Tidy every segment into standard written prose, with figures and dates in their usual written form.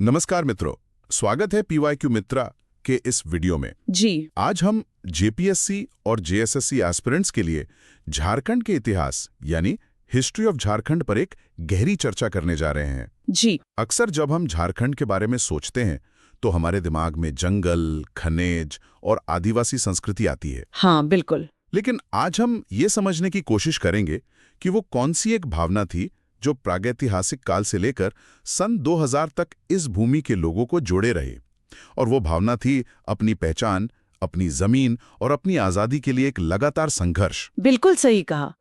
नमस्कार मित्रों, स्वागत है पीवाईक्यू मित्रा के इस वीडियो में। जी। आज हम जेपीएससी और जेएसएससी एस्पिरेंट्स के लिए झारखंड के इतिहास यानी हिस्ट्री ऑफ झारखंड पर एक गहरी चर्चा करने जा रहे हैं। जी। अक्सर जब हम झारखंड के बारे में सोचते हैं तो हमारे दिमाग में जंगल, खनिज और आदिवासी संस्कृति आती है। हाँ, बिल्कुल। लेकिन आज हम ये समझने की कोशिश करेंगे कि वो कौन सी एक भावना थी जो प्रागैतिहासिक काल से लेकर सन 2000 तक इस भूमि के लोगों को जोड़े रहे। और वो भावना थी अपनी पहचान, अपनी जमीन और अपनी आजादी के लिए एक लगातार संघर्ष। बिल्कुल सही कहा।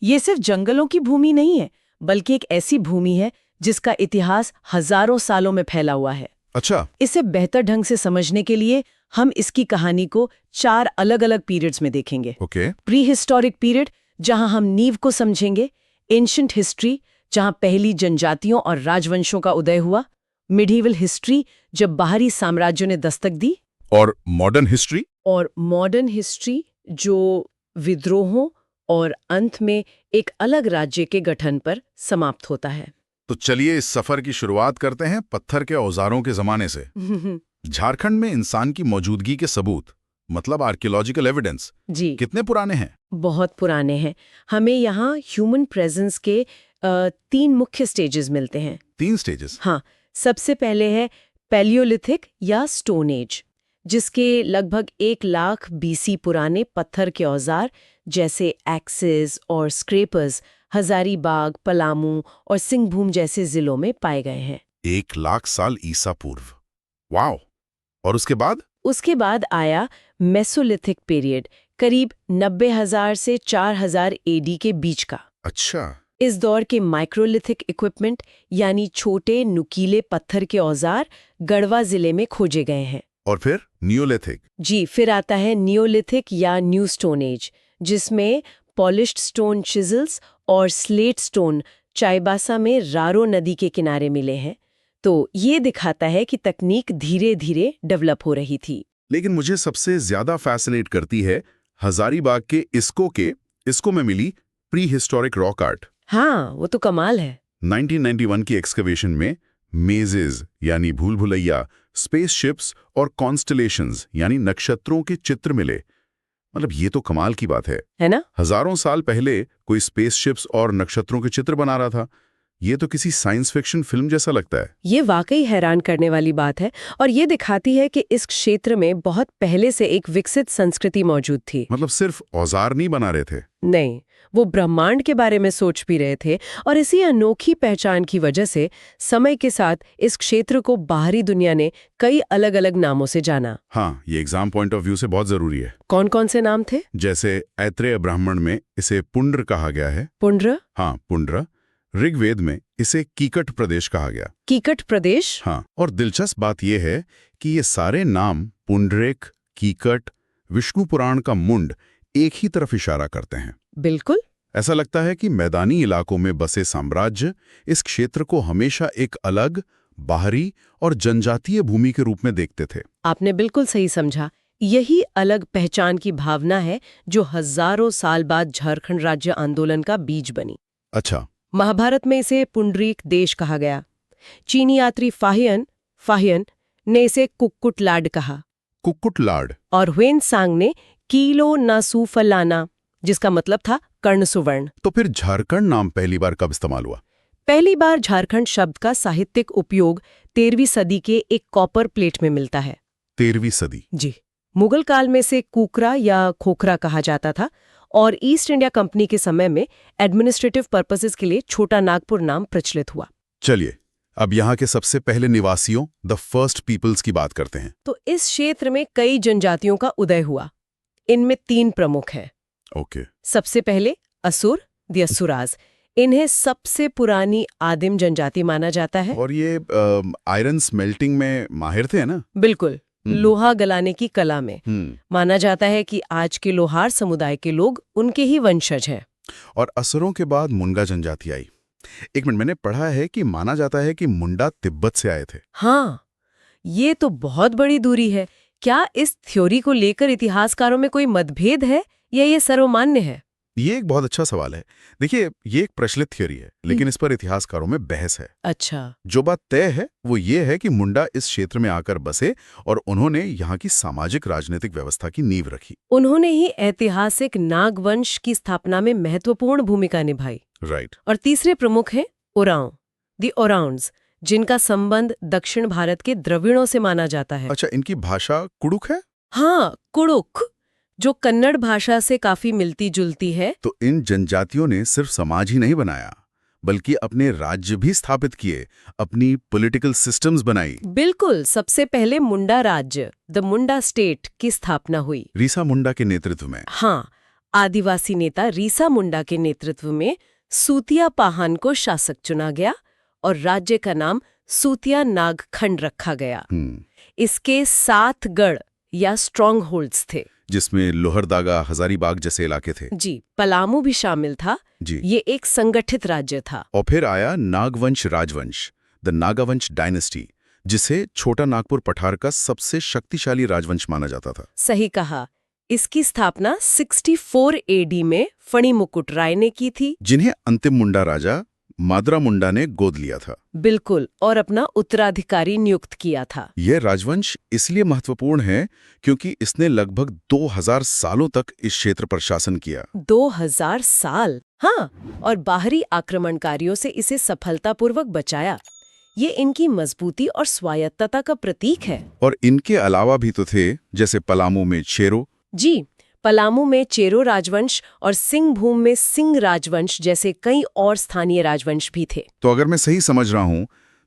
ये सिर्फ जंगलों की भूमि नहीं है, बल्कि एक ऐसी भूमि है जिसका इतिहास हजारों सालों में फैला हुआ है। अच्छा। इसे बेहतर ढंग से समझने के लिए हम इसकी कहानी को 4 अलग-अलग पीरियड्स में देखेंगे। ओके। प्री हिस्टोरिक पीरियड, जहां हम नींव को समझेंगे। एंशिएंट हिस्ट्री, जहां पहली जनजातियों और राजवंशों का उदय हुआ। मिडीवल हिस्ट्री, जब बाहरी साम्राज्यों ने दस्तक दी। और मॉडर्न हिस्ट्री। और मॉडर्न हिस्ट्री, जो विद्रोहों और अंत में एक अलग राज्य के गठन पर समाप्त होता है। तो चलिए इस सफर की शुरुआत करते हैं पत्थर के औजारों के जमाने से। झारखंड में इंसान की मौजूदगी के सबूत, मतलब आर्कियोलॉजिकल एविडेंस, जी, कितने पुराने हैं? बहुत पुराने हैं। हमें यहाँ ह्यूमन प्रेजेंस के 3 मुख्य स्टेजेस मिलते हैं। 3 स्टेजेस? हाँ, सबसे पहले है पैलियोलिथिक या स्टोन एज, जिसके लगभग 1 लाख BC पुराने पत्थर के औजार जैसे एक्सेस और स्क्रेपर्स हजारीबाग, पलामू और सिंहभूम जैसे जिलों में पाए गए हैं। 1 लाख साल ईसा पूर्व। वाओ! और उसके बाद? उसके बाद आया मेसोलिथिक पीरियड, करीब 90,000 से 4000 AD के बीच का। अच्छा। इस दौर के माइक्रोलिथिक इक्विपमेंट यानी छोटे नुकीले पत्थर के औजार गढ़वा जिले में खोजे गए हैं। और फिर नियोलिथिक? जी, फिर आता है नियोलिथिक या न्यू स्टोन एज, जिसमें पॉलिश्ड स्टोन चिजल्स और स्लेट स्टोन चाईबासा में रारो नदी के किनारे मिले हैं। तो ये दिखाता है कि तकनीक धीरे धीरे डेवलप हो रही थी। लेकिन मुझे सबसे ज्यादा फैसिनेट करती है हजारीबाग के इसको में मिली प्री हिस्टोरिक रॉक आर्ट। हाँ, वो तो कमाल है। 1991 की एक्सकवेशन में मेजेस यानी भूल भुलैया, स्पेसशिप्स और कॉन्स्टलेशंस यानी नक्षत्रों के चित्र मिले। मतलब ये तो कमाल की बात है ना? हजारों साल पहले कोई स्पेसशिप्स और नक्षत्रों के चित्र बना रहा था। ये तो किसी साइंस फिक्शन फिल्म जैसा लगता है। ये वाकई हैरान करने वाली बात है, और ये दिखाती है कि इस क्षेत्र में बहुत पहले से एक विकसित संस्कृति मौजूद थी। मतलब सिर्फ औजार नहीं बना रहे थे। नहीं, वो ब्रह्मांड के बारे में सोच भी रहे थे, और इसी अनोखी पहचान की वजह से समय के साथ इस क्षेत्र को बाहरी दुनिया ने कई अलग अलग नामों से जाना। हाँ, ये एग्जाम पॉइंट ऑफ व्यू से बहुत जरूरी है। कौन कौन से नाम थे? जैसे ऐत्रेय ब्राह्मण में इसे पुंड्र कहा गया है। पुंड्र? हाँ, पुंड्र। ऋग्वेद में इसे कीकट प्रदेश कहा गया। कीकट प्रदेश? हाँ, और दिलचस्प बात यह है कि ये सारे नाम पुंडरेक, कीकट, विष्णु पुराण का मुंड एक ही तरफ इशारा करते हैं। बिल्कुल। ऐसा लगता है कि मैदानी इलाकों में बसे साम्राज्य इस क्षेत्र को हमेशा एक अलग, बाहरी और जनजातीय भूमि के रूप में देखते थे। आपने बिल्कुल सही समझा। यही अलग पहचान की भावना है जो हजारों साल बाद झारखंड राज्य आंदोलन का बीज बनी। अच्छा। महाभारत में इसे पुंडरीक देश कहा गया। चीनी यात्री फाहियन ने इसे कुक्कुटलाड कहा। कुक्कुटलाड। और ह्वेनसांग ने कीलो नासूफलाना, जिसका मतलब था कर्ण सुवर्ण। तो फिर झारखंड नाम पहली बार कब इस्तेमाल हुआ? पहली बार झारखंड शब्द का साहित्यिक उपयोग 13वीं सदी के एक कॉपर प्लेट में मिलता है। 13वीं सदी? जी। मुगल काल में से कुकरा या खोखरा कहा जाता था, और ईस्ट इंडिया कंपनी के समय में एडमिनिस्ट्रेटिव पर्पसेस के लिए छोटा नागपुर नाम प्रचलित हुआ। चलिए अब यहाँ के सबसे पहले निवासियों, द फर्स्ट पीपल्स की बात करते हैं। तो इस क्षेत्र में कई जनजातियों का उदय हुआ। इनमें 3 प्रमुख हैं। ओके। सबसे पहले असुर, द असुराज। इन्हें सबसे पुरानी आदिम जनजाति माना जाता है। और ये आयरन स्मेल्टिंग में माहिर थे ना? बिल्कुल, लोहा गलाने की कला में। माना जाता है कि आज के लोहार समुदाय के लोग उनके ही वंशज हैं। और असुरों के बाद मुंडा जनजाति आई। एक मिनट, मैंने पढ़ा है कि माना जाता है कि मुंडा तिब्बत से आए थे। हाँ, ये तो बहुत बड़ी दूरी है। क्या इस थ्योरी को लेकर इतिहासकारों में कोई मतभेद है या ये सर्वमान्य है? ये एक बहुत अच्छा सवाल है। देखिए, ये एक प्रचलित थ्योरी है, लेकिन इस पर इतिहासकारों में बहस है। अच्छा। जो बात तय है वो ये है कि मुंडा इस क्षेत्र में आकर बसे और उन्होंने यहाँ की सामाजिक राजनीतिक व्यवस्था की नींव रखी। उन्होंने ही ऐतिहासिक नागवंश की स्थापना में महत्वपूर्ण भूमिका निभाई। राइट। और तीसरे प्रमुख हैं ओरांव, दी ओराउंस, जिनका संबंध दक्षिण भारत के द्रविड़ों से माना जाता है। अच्छा, इनकी भाषा कुड़ुक है? हाँ, कुड़ुक, जो कन्नड़ भाषा से काफी मिलती जुलती है। तो इन जनजातियों ने सिर्फ समाज ही नहीं बनाया, बल्कि अपने राज्य भी स्थापित किए, अपनी पॉलिटिकल सिस्टम्स बनाई। बिल्कुल, सबसे पहले मुंडा राज्य, द मुंडा स्टेट की स्थापना हुई रीसा मुंडा के नेतृत्व में। हाँ, आदिवासी नेता रीसा मुंडा के नेतृत्व में सूतिया पाहान को शासक चुना गया और राज्य का नाम सूतिया नागखंड रखा गया। इसके 7 गढ़ या स्ट्रॉन्ग होल्ड्स थे, जिसमें लोहरदागा, हजारीबाग जैसे इलाके थे। जी, पलामू भी शामिल था। जी। ये एक संगठित राज्य था। और फिर आया नागवंश राजवंश, द नागावंश डायनेस्टी, जिसे छोटा नागपुर पठार का सबसे शक्तिशाली राजवंश माना जाता था। सही कहा। इसकी स्थापना 64 एडी में फणिमुकुट राय ने की थी, जिन्हें अंतिम मुंडा राजा मादरा मुंडा ने गोद लिया था। बिल्कुल, और अपना उत्तराधिकारी नियुक्त किया था। यह राजवंश इसलिए महत्वपूर्ण है क्योंकि इसने लगभग 2000 सालों तक इस क्षेत्र पर शासन किया। 2000 साल? हाँ, और बाहरी आक्रमणकारियों से इसे सफलतापूर्वक बचाया। ये इनकी मजबूती और स्वायत्तता का प्रतीक है। और इनके अलावा भी तो थे, जैसे पलामू में चेरो। जी, पलामू में चेरो राजवंश और सिंहभूम में सिंह राजवंश जैसे कई और स्थानीय राजवंश भी थे। तो अगर मैं सही समझ रहा हूं,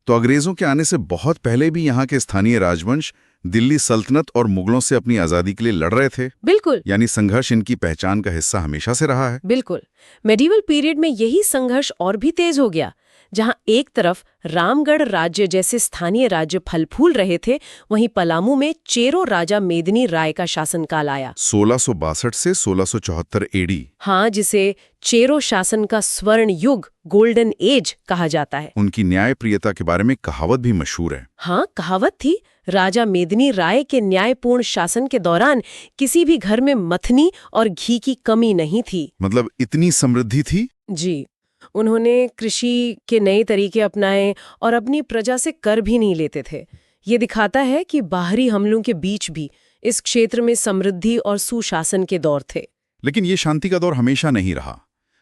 तो अंग्रेजों के आने से बहुत पहले भी यहाँ के स्थानीय राजवंश दिल्ली सल्तनत और मुगलों से अपनी आजादी के लिए लड़ रहे थे। बिल्कुल। यानी संघर्ष इनकी पहचान का हिस्सा हमेशा से रहा है। बिल्कुल। मेडिवल पीरियड में यही संघर्ष और भी तेज हो गया। जहां एक तरफ रामगढ़ राज्य जैसे स्थानीय राज्य फल फूल रहे थे, वहीं पलामू में चेरो राजा मेदिनी राय का शासनकाल आया 1662 से 1674 एडी। हाँ, जिसे चेरो शासन का स्वर्ण युग, गोल्डन एज कहा जाता है। उनकी न्यायप्रियता के बारे में कहावत भी मशहूर है। हाँ, कहावत थी, राजा मेदिनी राय के न्यायपूर्ण शासन के दौरान किसी भी घर में मथनी और घी की कमी नहीं थी। मतलब इतनी समृद्धि थी। जी, उन्होंने कृषि के नए तरीके अपनाए और अपनी प्रजा से कर भी नहीं लेते थे। ये दिखाता है कि बाहरी हमलों के बीच भी इस क्षेत्र में समृद्धि और सुशासन के दौर थे। लेकिन ये शांति का दौर हमेशा नहीं रहा।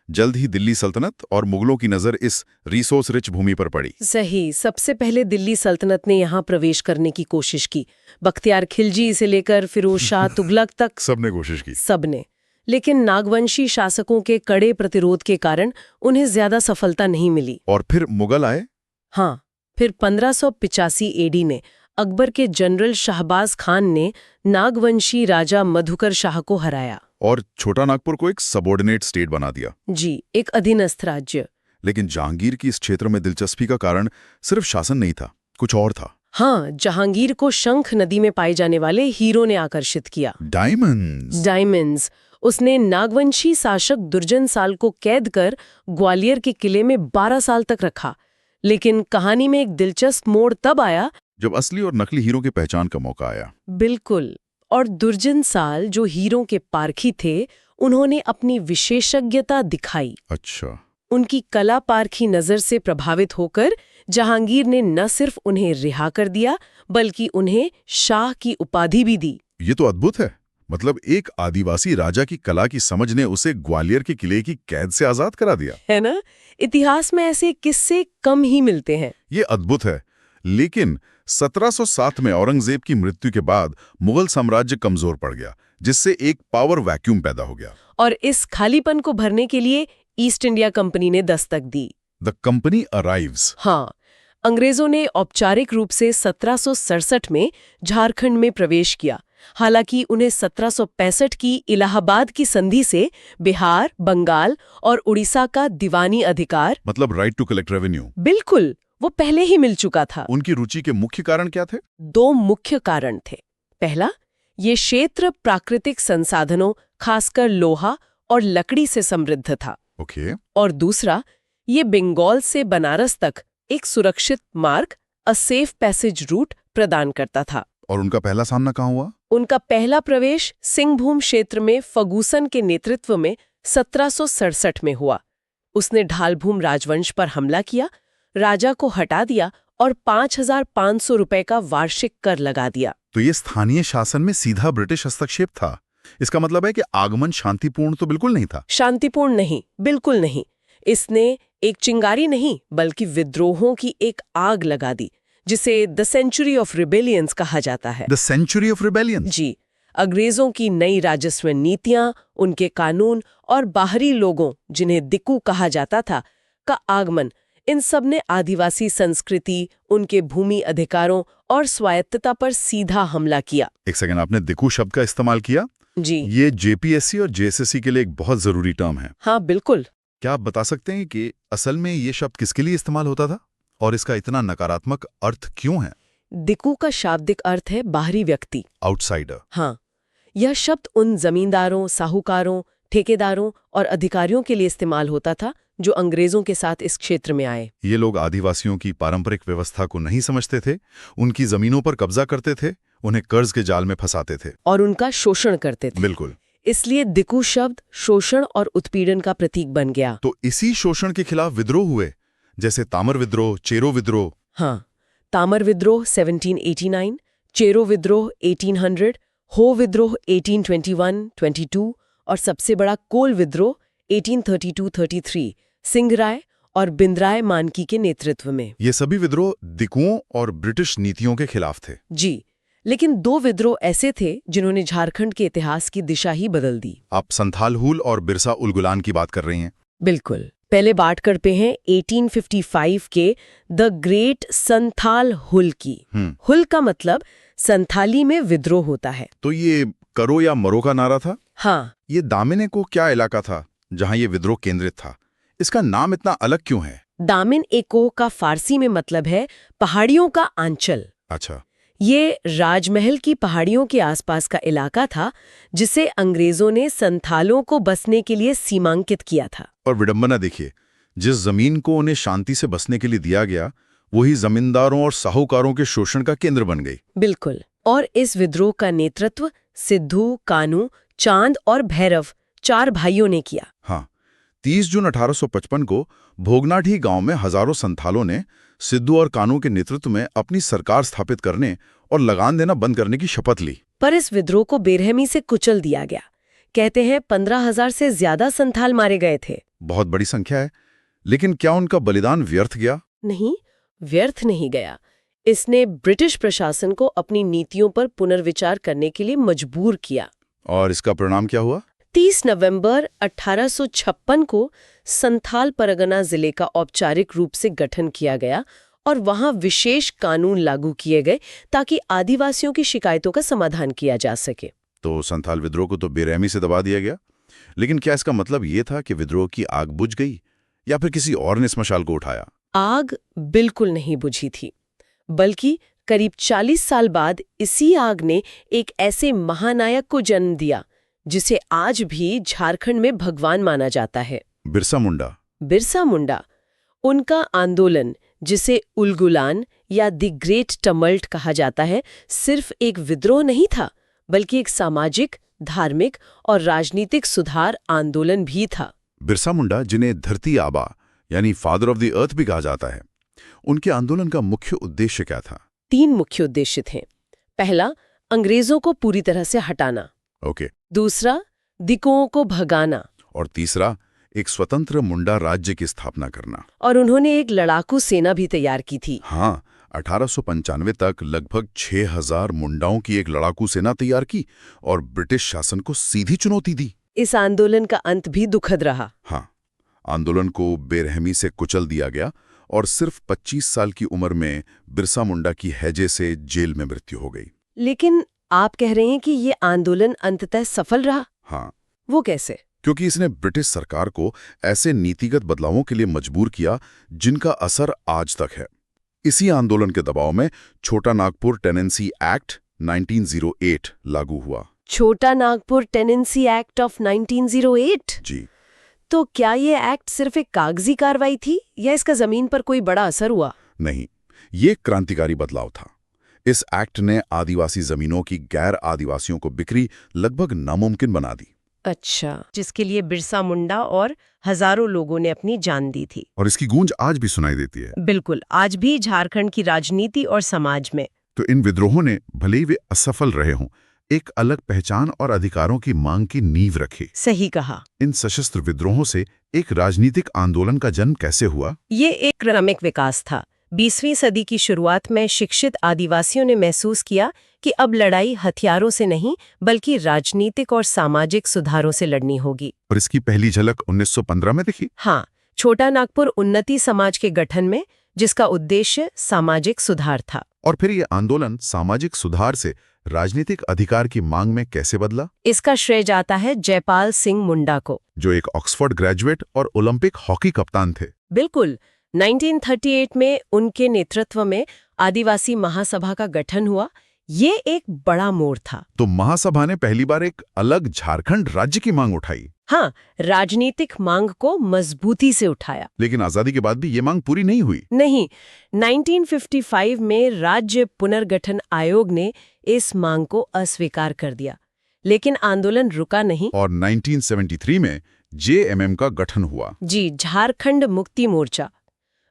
जल्द ही दिल्ली सल्तनत और मुगलों की नजर इस रिसोर्स रिच भूमि पर पड़ी। सही। सबसे पहले दिल्ली सल्तनत ने यहाँ प्रवेश करने की कोशिश की। बख्तियार खिलजी से लेकर फिरोज शाह तुगलक तक सबने कोशिश की। सबने। लेकिन नागवंशी शासकों के कड़े प्रतिरोध के कारण उन्हें ज्यादा सफलता नहीं मिली। और फिर मुगल आए। हाँ, फिर 1585 एडी में अकबर के जनरल शाहबाज खान ने नागवंशी राजा मधुकर शाह को हराया और छोटा नागपुर को एक सबऑर्डिनेट स्टेट बना दिया। जी, एक अधीनस्थ राज्य। लेकिन जहांगीर की इस क्षेत्र में दिलचस्पी का कारण सिर्फ शासन नहीं था, कुछ और था। हाँ, जहांगीर को शंख नदी में पाए जाने वाले हीरो ने आकर्षित किया। डायमंड्स। उसने नागवंशी शासक दुर्जन साल को कैद कर ग्वालियर के किले में 12 साल तक रखा। लेकिन कहानी में एक दिलचस्प मोड़ तब आया जब असली और नकली हीरो की पहचान का मौका आया। बिल्कुल। और दुर्जन साल, जो हीरो के पारखी थे, उन्होंने अपनी विशेषज्ञता दिखाई। अच्छा। उनकी कला पारखी नजर से प्रभावित होकर जहांगीर ने न सिर्फ उन्हें रिहा कर दिया, बल्कि उन्हें शाह की उपाधि भी दी। ये तो अद्भुत है। मतलब एक आदिवासी राजा की कला की समझ ने उसे ग्वालियर के किले की कैद से आजाद करा दिया, है ना? इतिहास में ऐसे किस्से कम ही मिलते हैं। ये अद्भुत है। लेकिन 1707 में औरंगजेब की मृत्यु के बाद मुगल साम्राज्य कमजोर पड़ गया, जिससे एक पावर वैक्यूम पैदा हो गया। और इस खालीपन को भरने के लिए ईस्ट इंडिया कंपनी ने दस्तक दी। The company arrives. हाँ, अंग्रेजों ने औपचारिक रूप से 1767 में झारखंड में प्रवेश किया। हालांकि उन्हें 1765 की इलाहाबाद की संधि से बिहार, बंगाल और उड़ीसा का दीवानी अधिकार, मतलब राइट टू कलेक्ट रेवेन्यू, बिल्कुल, वो पहले ही मिल चुका था। उनकी रुचि के मुख्य कारण क्या थे? 2 मुख्य कारण थे। पहला, ये क्षेत्र प्राकृतिक संसाधनों, खासकर लोहा और लकड़ी से समृद्ध था। ओके। और दूसरा, ये बंगाल से बनारस तक एक सुरक्षित मार्ग, अ सेफ पैसेज रूट प्रदान करता था। और उनका पहला सामना कहाँ हुआ? उनका पहला प्रवेश सिंहभूम क्षेत्र में फर्गुसन के नेतृत्व में 1767 में हुआ। उसने ढालभूम राजवंश पर हमला किया, राजा को हटा दिया और 5,500 रुपए का वार्षिक कर लगा दिया। तो ये स्थानीय शासन में सीधा ब्रिटिश हस्तक्षेप था। इसका मतलब है कि आगमन शांतिपूर्ण तो बिल्कुल नहीं था। शांतिपूर्ण नहीं, बिल्कुल नहीं। इसने एक चिंगारी नहीं बल्कि विद्रोहों की एक आग लगा दी, जिसे द सेंचुरी ऑफ रिबेलियंस कहा जाता है। The century of rebellions? जी। अंग्रेजों की नई राजस्व नीतियां, उनके कानून और बाहरी लोगों, जिन्हें दिक्कू कहा जाता था, का आगमन, इन सब ने आदिवासी संस्कृति, उनके भूमि अधिकारों और स्वायत्तता पर सीधा हमला किया। एक सेकंड, आपने दिक्कू शब्द का इस्तेमाल किया? जी। ये जेपीएससी और जेएसएससी के लिए एक बहुत जरूरी टर्म है। हाँ, बिल्कुल। क्या आप बता सकते हैं कि असल में ये शब्द किसके लिए इस्तेमाल होता था और इसका इतना नकारात्मक अर्थ क्यों है? दिक्कू का शाब्दिक अर्थ है बाहरी व्यक्ति, आउटसाइडर। हाँ। यह शब्द उन जमींदारों, साहूकारों, ठेकेदारों और अधिकारियों के लिए इस्तेमाल होता था जो अंग्रेजों के साथ इस क्षेत्र में आए। ये लोग आदिवासियों की पारंपरिक व्यवस्था को नहीं समझते थे, उनकी जमीनों पर कब्जा करते थे, उन्हें कर्ज के जाल में फंसाते थे और उनका शोषण करते थे। बिल्कुल। इसलिए दिक्कू शब्द शोषण और उत्पीड़न का प्रतीक बन गया। तो इसी शोषण के खिलाफ विद्रोह हुए, जैसे तामर विद्रोह, चेरो विद्रोह। हाँ, तामर विद्रोह 1789, चेरो विद्रोह 1800, हो विद्रोह 1821-22 और सबसे बड़ा कोल विद्रोह 1832-33 सिंहराय और बिंद्राय मानकी के नेतृत्व में। ये सभी विद्रोह दिक्कुओं और ब्रिटिश नीतियों के खिलाफ थे। जी, लेकिन 2 विद्रोह ऐसे थे जिन्होंने झारखंड के इतिहास की दिशा ही बदल दी। आप संथाल हुल और बिरसा उलगुलान की बात कर रही हैं? बिल्कुल। पहले बात करते हैं 1855 के द ग्रेट संथाल हुल की। हुल का मतलब संथाली में विद्रोह होता है। तो ये करो या मरो का नारा था? हाँ। ये दामिने को क्या इलाका था जहां ये विद्रोह केंद्रित था? इसका नाम इतना अलग क्यों है? दामिन एको का फारसी में मतलब है पहाड़ियों का आंचल। अच्छा। ये राजमहल की पहाड़ियों के आसपास का इलाका था जिसे अंग्रेजों ने संथालों को बसने के लिए सीमांकित किया था। और विडंबना देखिए, जिस जमीन को उन्हें शांति से बसने के लिए दिया गया, वही जमींदारों और साहूकारों के शोषण का केंद्र बन गई। बिल्कुल। और इस विद्रोह का नेतृत्व सिद्धू, कानू, चांद और भैरव 4 भाइयों ने किया। हाँ, 30 जून 1855 को भोगनाठी गांव में हजारों संथालों ने सिद्धू और कानू के नेतृत्व में अपनी सरकार स्थापित करने और लगान देना बंद करने की शपथ ली। पर इस विद्रोह को बेरहमी से कुचल दिया गया। कहते हैं 15,000 से ज्यादा संथाल मारे गए थे। बहुत बड़ी संख्या है, लेकिन क्या उनका बलिदान व्यर्थ गया? नहीं, व्यर्थ नहीं गया। इसने ब्रिटिश प्रशासन को अपनी नीतियों पर पुनर्विचार करने के लिए मजबूर किया। और इसका परिणाम क्या हुआ? 30 नवंबर 1856 को संथाल परगना जिले का औपचारिक रूप से गठन किया गया और वहां विशेष कानून लागू किए गए ताकि आदिवासियों की शिकायतों का समाधान किया जा सके। तो संथाल विद्रोह को तो बेरहमी से दबा दिया गया, लेकिन क्या इसका मतलब ये था कि विद्रोह की आग बुझ गई या फिर किसी और ने इस मशाल को उठाया? आग बिल्कुल नहीं बुझी थी, बल्कि करीब 40 साल बाद इसी आग ने एक ऐसे महानायक को जन्म दिया जिसे आज भी झारखंड में भगवान माना जाता है। बिरसा मुंडा। बिरसा मुंडा। उनका आंदोलन, जिसे उलगुलान या द ग्रेट टमल्ट कहा जाता है, सिर्फ एक विद्रोह नहीं था, बल्कि एक सामाजिक, धार्मिक और राजनीतिक सुधार आंदोलन भी था। बिरसा मुंडा, जिन्हें धरती आबा यानी फादर ऑफ द अर्थ भी कहा जाता है, उनके आंदोलन का मुख्य उद्देश्य क्या था? 3 मुख्य उद्देश्य थे। पहला, अंग्रेजों को पूरी तरह से हटाना। ओके। दूसरा, दिक्कुओं को भगाना। और तीसरा, एक स्वतंत्र मुंडा राज्य की स्थापना करना। और उन्होंने एक लड़ाकू सेना भी तैयार की थी। हाँ, 1895 तक लगभग 6,000 मुंडाओं की एक लड़ाकू सेना तैयार की और ब्रिटिश शासन को सीधी चुनौती दी। इस आंदोलन का अंत भी दुखद रहा। हाँ, आंदोलन को बेरहमी से कुचल दिया गया और सिर्फ 25 साल की उम्र में बिरसा मुंडा की हैजे से जेल में मृत्यु हो गई। लेकिन आप कह रहे हैं कि ये आंदोलन अंततः सफल रहा? हाँ। वो कैसे? क्योंकि इसने ब्रिटिश सरकार को ऐसे नीतिगत बदलावों के लिए मजबूर किया जिनका असर आज तक है। इसी आंदोलन के दबाव में छोटा नागपुर टेनेंसी एक्ट 1908 लागू हुआ। छोटा नागपुर टेनेंसी एक्ट ऑफ 1908? जी। तो क्या ये एक्ट सिर्फ एक कागजी कार्रवाई थी या इसका जमीन पर कोई बड़ा असर हुआ? नहीं, ये क्रांतिकारी बदलाव था। इस एक्ट ने आदिवासी जमीनों की गैर आदिवासियों को बिक्री लगभग नामुमकिन बना दी। अच्छा, जिसके लिए बिरसा मुंडा और हजारों लोगों ने अपनी जान दी थी। और इसकी गूंज आज भी सुनाई देती है। बिल्कुल, आज भी झारखंड की राजनीति और समाज में तो इन विद्रोहों ने भले ही वे असफल रहे हों, एक अलग पहचान और अधिकारों की मांग की नींव रखी। सही कहा। इन सशस्त्र विद्रोहों से एक राजनीतिक आंदोलन का जन्म कैसे हुआ? ये एक क्रमिक विकास था। 20वीं सदी की शुरुआत में शिक्षित आदिवासियों ने महसूस किया कि अब लड़ाई हथियारों से नहीं बल्कि राजनीतिक और सामाजिक सुधारों से लड़नी होगी। और इसकी पहली झलक 1915 में दिखी। हाँ, छोटा नागपुर उन्नति समाज के गठन में, जिसका उद्देश्य सामाजिक सुधार था। और फिर ये आंदोलन सामाजिक सुधार से राजनीतिक अधिकार की मांग में कैसे बदला? इसका श्रेय जाता है जयपाल सिंह मुंडा को, जो एक ऑक्सफोर्ड ग्रेजुएट और ओलंपिक हॉकी कप्तान थे। बिल्कुल। 1938 में उनके नेतृत्व में आदिवासी महासभा का गठन हुआ। ये एक बड़ा मोड़ था। तो महासभा ने पहली बार एक अलग झारखंड राज्य की मांग उठाई। हाँ, राजनीतिक मांग को मजबूती से उठाया। लेकिन आजादी के बाद भी ये मांग पूरी नहीं हुई। नहीं, 1955 में राज्य पुनर्गठन आयोग ने इस मांग को अस्वीकार कर दिया, लेकिन आंदोलन रुका नहीं। और 1973 में जेएमएम का गठन हुआ। जी, झारखंड मुक्ति मोर्चा।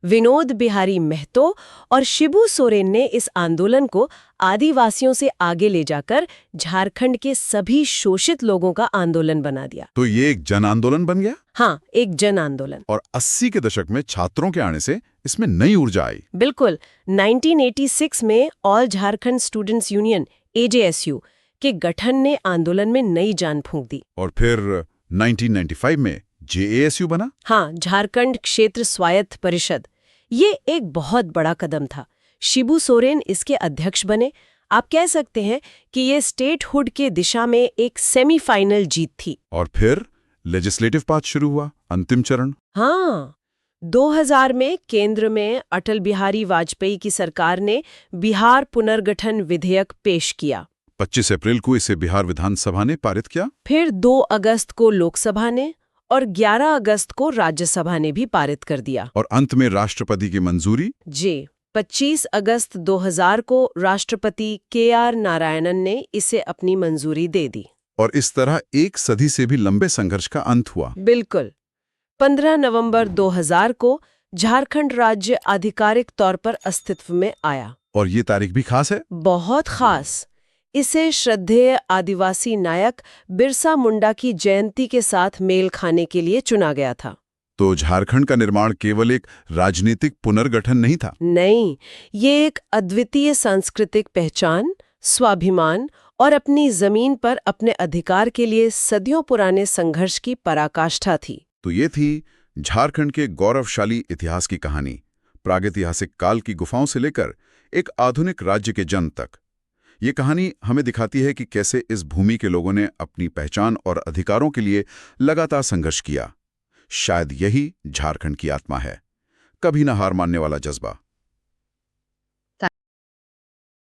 विनोद बिहारी महतो और शिबू सोरेन ने इस आंदोलन को आदिवासियों से आगे ले जाकर झारखंड के सभी शोषित लोगों का आंदोलन बना दिया। तो ये एक जन आंदोलन बन गया। हाँ, एक जन आंदोलन। और 80 के दशक में छात्रों के आने से इसमें नई ऊर्जा आई। बिल्कुल। 1986 में all Jharkhand students union AJSU के गठन ने आंदोलन में नई जान फूंक दी। और फिर 1995 में JASU बना। हाँ, झारखंड क्षेत्र स्वायत्त परिषद। ये एक बहुत बड़ा कदम था। शिबू सोरेन इसके अध्यक्ष बने। आप कह सकते हैं कि ये स्टेटहुड के दिशा में एक सेमीफाइनल जीत थी। और फिर लेजिस्लेटिव पाथ शुरू हुआ, अंतिम चरण। हाँ, 2000 में केंद्र में अटल बिहारी वाजपेयी की सरकार ने बिहार पुनर्गठन विधेयक पेश किया। 25 अप्रैल को इसे बिहार विधानसभा ने पारित किया। फिर 2 अगस्त को लोकसभा ने और 11 अगस्त को राज्यसभा ने भी पारित कर दिया। और अंत में राष्ट्रपति की मंजूरी। जी, 25 अगस्त 2000 को राष्ट्रपति KR नारायणन ने इसे अपनी मंजूरी दे दी। और इस तरह एक सदी से भी लंबे संघर्ष का अंत हुआ। बिल्कुल। 15 नवंबर 2000 को झारखंड राज्य आधिकारिक तौर पर अस्तित्व में आया। और ये तारीख भी खास है। बहुत खास। इसे श्रद्धेय आदिवासी नायक बिरसा मुंडा की जयंती के साथ मेल खाने के लिए चुना गया था। तो झारखंड का निर्माण केवल एक राजनीतिक पुनर्गठन नहीं था। नहीं, ये एक अद्वितीय सांस्कृतिक पहचान, स्वाभिमान और अपनी जमीन पर अपने अधिकार के लिए सदियों पुराने संघर्ष की पराकाष्ठा थी। तो ये थी झारखंड के गौरवशाली इतिहास की कहानी, प्रागैतिहासिक काल की गुफाओं से लेकर एक आधुनिक राज्य के जन्म तक। ये कहानी हमें दिखाती है कि कैसे इस भूमि के लोगों ने अपनी पहचान और अधिकारों के लिए लगातार संघर्ष किया। शायद यही झारखंड की आत्मा है, कभी न हार मानने वाला जज्बा।